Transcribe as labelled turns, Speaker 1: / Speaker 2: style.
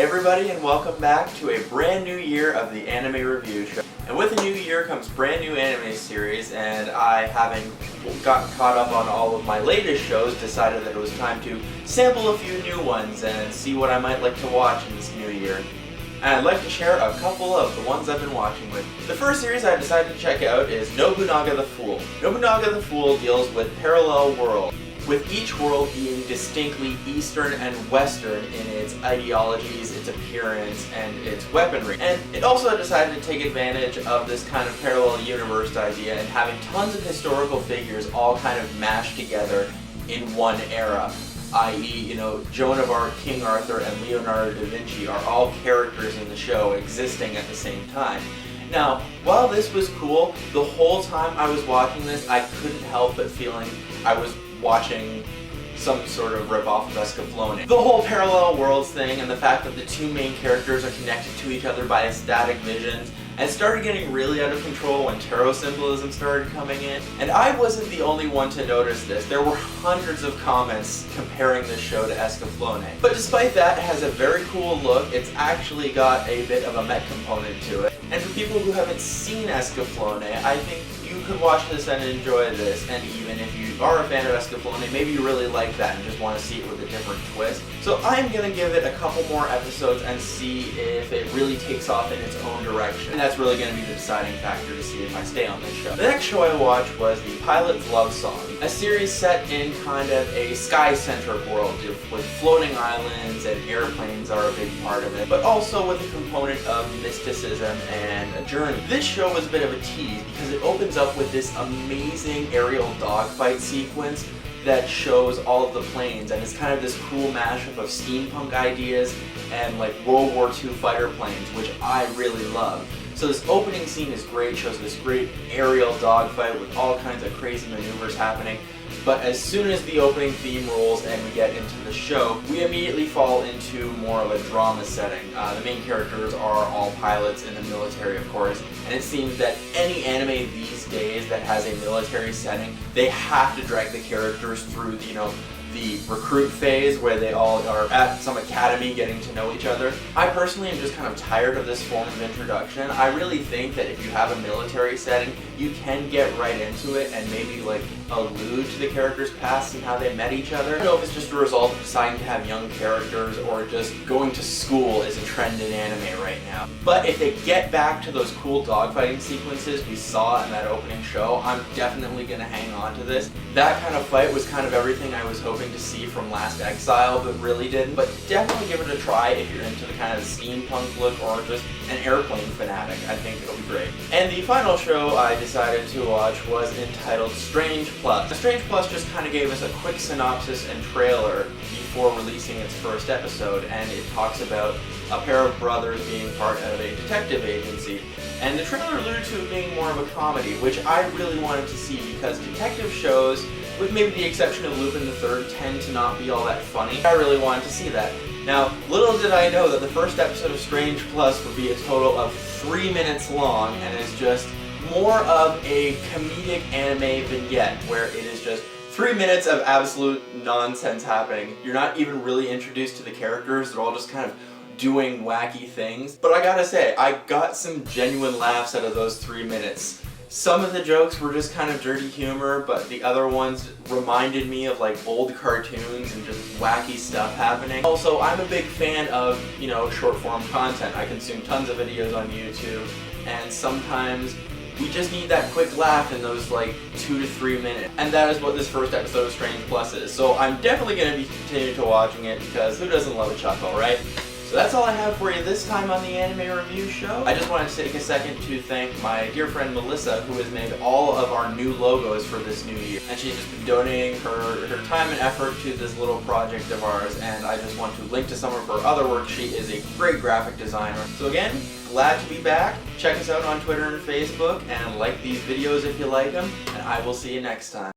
Speaker 1: everybody, and welcome back to a brand new year of the Anime Review Show. And with the new year comes brand new anime series, and I, having gotten caught up on all of my latest shows, decided that it was time to sample a few new ones and see what I might like to watch in this new year. And I'd like to share a couple of the ones I've been watching with. The first series I decided to check out is Nobunaga the Fool. Nobunaga the Fool deals with parallel worlds, with each world being distinctly Eastern and Western in its ideologies, its appearance, and its weaponry. And it also decided to take advantage of this kind of parallel universe idea and having tons of historical figures all kind of mashed together in one era. I.e., Joan of Arc, King Arthur, and Leonardo da Vinci are all characters in the show existing at the same time. Now, while this was cool, the whole time I was watching this, I couldn't help but feeling I was watching some sort of ripoff of Escaflowne. The whole parallel worlds thing and the fact that the two main characters are connected to each other by ecstatic visions and started getting really out of control when tarot symbolism started coming in. And I wasn't the only one to notice this. There were hundreds of comments comparing this show to Escaflowne. But despite that, it has a very cool look. It's actually got a bit of a mech component to it. And for people who haven't seen Escaflowne, I think you could watch this and enjoy this, and even if you are a fan of Escaflowne, maybe you really like that and just want to see it with a different twist. So I'm going to give it a couple more episodes and see if it really takes off in its own direction. And that's really going to be the deciding factor to see if I stay on this show. The next show I watched was The Pilot's Love Song, a series set in kind of a sky-centric world with floating islands, and airplanes are a big part of it, but also with a component of mysticism and a journey. This show was a bit of a tease because it opens up with this amazing aerial dogfight sequence that shows all of the planes, and it's kind of this cool mashup of steampunk ideas and like World War II fighter planes, which I really love. So this opening scene is great, shows this great aerial dogfight with all kinds of crazy maneuvers happening. But as soon as the opening theme rolls and we get into the show, we immediately fall into more of a drama setting. The main characters are all pilots in the military, of course, and it seems that any anime these days that has a military setting, they have to drag the characters through, the recruit phase where they all are at some academy getting to know each other. I personally am just kind of tired of this form of introduction. I really think that if you have a military setting, you can get right into it and maybe allude to the characters' past and how they met each other. I don't know if it's just a result of deciding to have young characters or just going to school is a trend in anime right now. But if they get back to those cool dogfighting sequences we saw in that opening show, I'm definitely going to hang on to this. That kind of fight was kind of everything I was hoping to see from Last Exile, but really didn't. But definitely give it a try if you're into the kind of steampunk look or just an airplane fanatic. I think it'll be great. And the final show I decided to watch was entitled Strange Plus. Strange Plus just kind of gave us a quick synopsis and trailer before releasing its first episode, and it talks about a pair of brothers being part of a detective agency. And the trailer alluded to it being more of a comedy, which I really wanted to see because detective shows, with maybe the exception of Lupin III, tend to not be all that funny. I really wanted to see that. Now, little did I know that the first episode of Strange Plus would be a total of 3 minutes long, and is just more of a comedic anime vignette, where it is just 3 minutes of absolute nonsense happening. You're not even really introduced to the characters, they're all just kind of doing wacky things. But I gotta say, I got some genuine laughs out of those 3 minutes. Some of the jokes were just kind of dirty humor, but the other ones reminded me of old cartoons and just wacky stuff happening. Also, I'm a big fan of, short form content. I consume tons of videos on YouTube, and sometimes we just need that quick laugh in those 2 to 3 minutes. And that is what this first episode of Strange Plus is. So I'm definitely going to be continuing to watching it because who doesn't love a chuckle, right? So that's all I have for you this time on the Anime Review Show. I just wanted to take a second to thank my dear friend Melissa, who has made all of our new logos for this new year. And she's just been donating her time and effort to this little project of ours, and I just want to link to some of her other work. She is a great graphic designer. So again, glad to be back. Check us out on Twitter and Facebook, and like these videos if you like them, and I will see you next time.